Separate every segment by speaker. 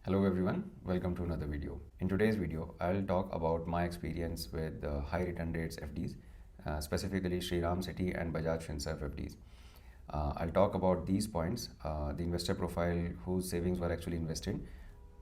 Speaker 1: Hello everyone, welcome to another video. In today's video, I'll talk about my experience with high return rates FDs, specifically Shriram City and Bajaj Finserv FDs. I'll talk about these points, the investor profile, whose savings were actually invested,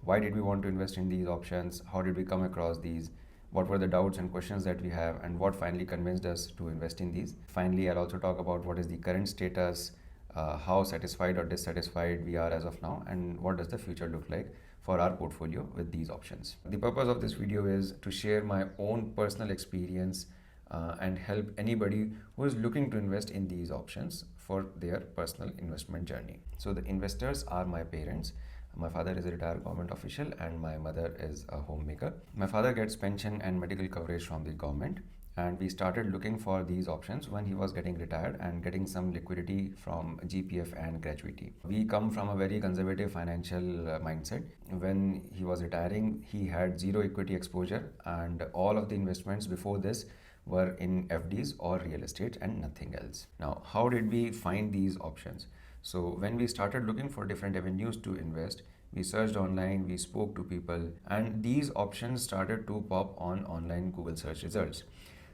Speaker 1: why did we want to invest in these options, how did we come across these, what were the doubts and questions that we have, and what finally convinced us to invest in these. Finally, I'll also talk about what is the current status, how satisfied or dissatisfied we are as of now, and what does the future look like for our portfolio with these options. The purpose of this video is to share my own personal experience and help anybody who is looking to invest in these options for their personal investment journey. So the investors are my parents. My father is a retired government official and my mother is a homemaker. My father gets pension and medical coverage from the government, and we started looking for these options when he was getting retired and getting some liquidity from GPF and gratuity. We come from a very conservative financial mindset. When he was retiring, he had zero equity exposure, and all of the investments before this were in FDs or real estate and nothing else. Now, how did we find these options? So when we started looking for different avenues to invest, we searched online, we spoke to people, and these options started to pop on online Google search results.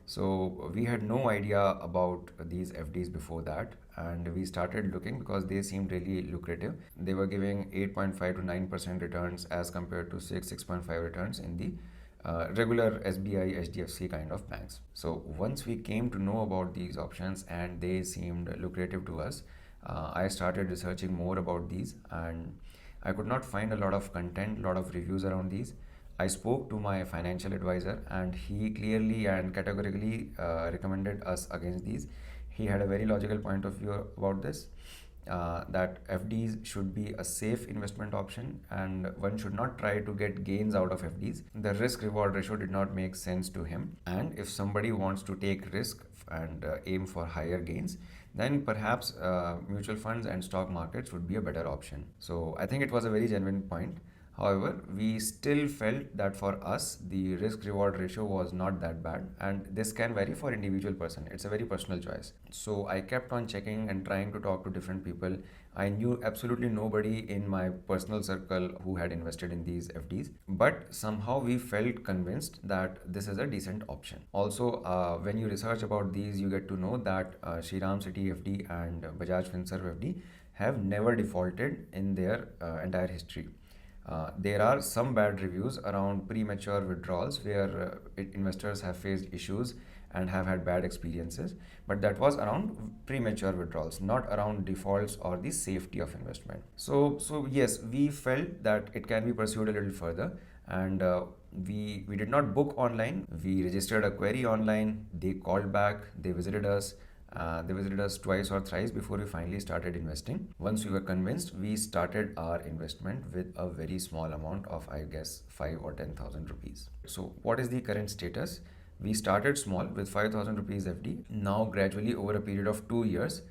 Speaker 1: So we had no idea about these FDs before that, and we started looking because they seemed really lucrative. They were giving 8.5 to 9% returns as compared to 6.5 returns in the regular SBI, HDFC kind of banks. So once we came to know about these options and they seemed lucrative to us, I started researching more about these, and I could not find a lot of content, a lot of reviews around these. I spoke to my financial advisor and he clearly and categorically recommended us against these. He had a very logical point of view about this, that FDs should be a safe investment option and one should not try to get gains out of FDs. The risk reward ratio did not make sense to him, and if somebody wants to take risk and aim for higher gains, then perhaps mutual funds and stock markets would be a better option. So I think it was a very genuine point. However, we still felt that for us, the risk reward ratio was not that bad, and this can vary for individual person. It's a very personal choice. So I kept on checking and trying to talk to different people. I knew absolutely nobody in my personal circle who had invested in these FDs, but somehow we felt convinced that this is a decent option. Also, when you research about these, you get to know that Shriram City FD and Bajaj Finserv FD have never defaulted in their entire history. There are some bad reviews around premature withdrawals where investors have faced issues and have had bad experiences, but that was around premature withdrawals, not around defaults or the safety of investment. So yes, we felt that it can be pursued a little further, and we did not book online. We registered a query online. They called back. They visited us. They visited us twice or thrice before we finally started investing. Once we were convinced, we started our investment with a very small amount of, I guess, 5 or 10,000 rupees. So what is the current status? We started small with 5,000 rupees FD. Now gradually over a period of 2 years,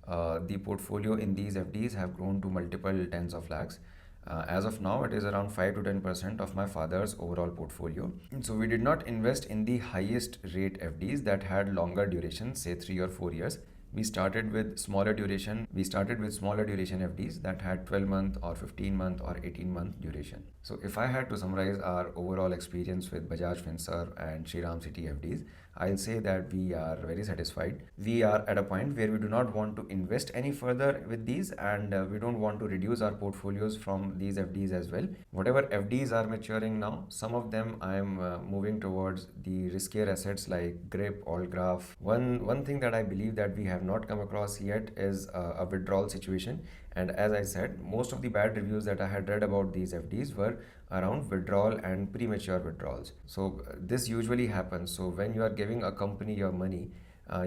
Speaker 1: the portfolio in these FDs have grown to multiple tens of lakhs. As of now, it is around 5 to 10% of my father's overall portfolio. So we did not invest in the highest rate FDs that had longer duration, say 3 or 4 years. We started with smaller duration. We started with smaller duration FDs that had 12-month or 15-month or 18-month duration. So if I had to summarize our overall experience with Bajaj Finserv and Shriram City FDs, I'll say that we are very satisfied. We are at a point where we do not want to invest any further with these, and we don't want to reduce our portfolios from these FDs as well. Whatever FDs are maturing now, some of them I am moving towards the riskier assets like GRIP, Altgraf. One thing that I believe that we have not come across yet is a withdrawal situation. And as I said, most of the bad reviews that I had read about these FDs were around withdrawal and premature withdrawals. So this usually happens. So when you are giving a company your money,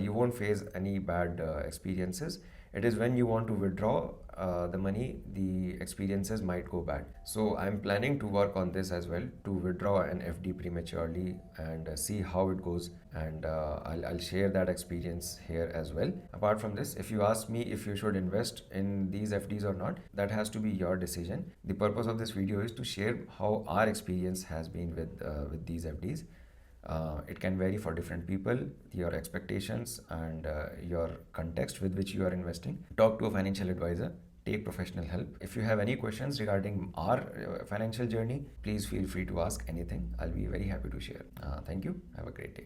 Speaker 1: you won't face any bad experiences. It is when you want to withdraw the money, the experiences might go bad. So I'm planning to work on this as well, to withdraw an FD prematurely and see how it goes, and I'll share that experience here as well. Apart from this, if you ask me if you should invest in these FDs or not, that has to be your decision. The purpose of this video is to share how our experience has been with these FDs. It can vary for different people, your expectations and your context with which you are investing. Talk to a financial advisor. take professional help. If you have any questions regarding our financial journey, please feel free to ask anything. I'll be very happy to share. Thank you. Have a great day.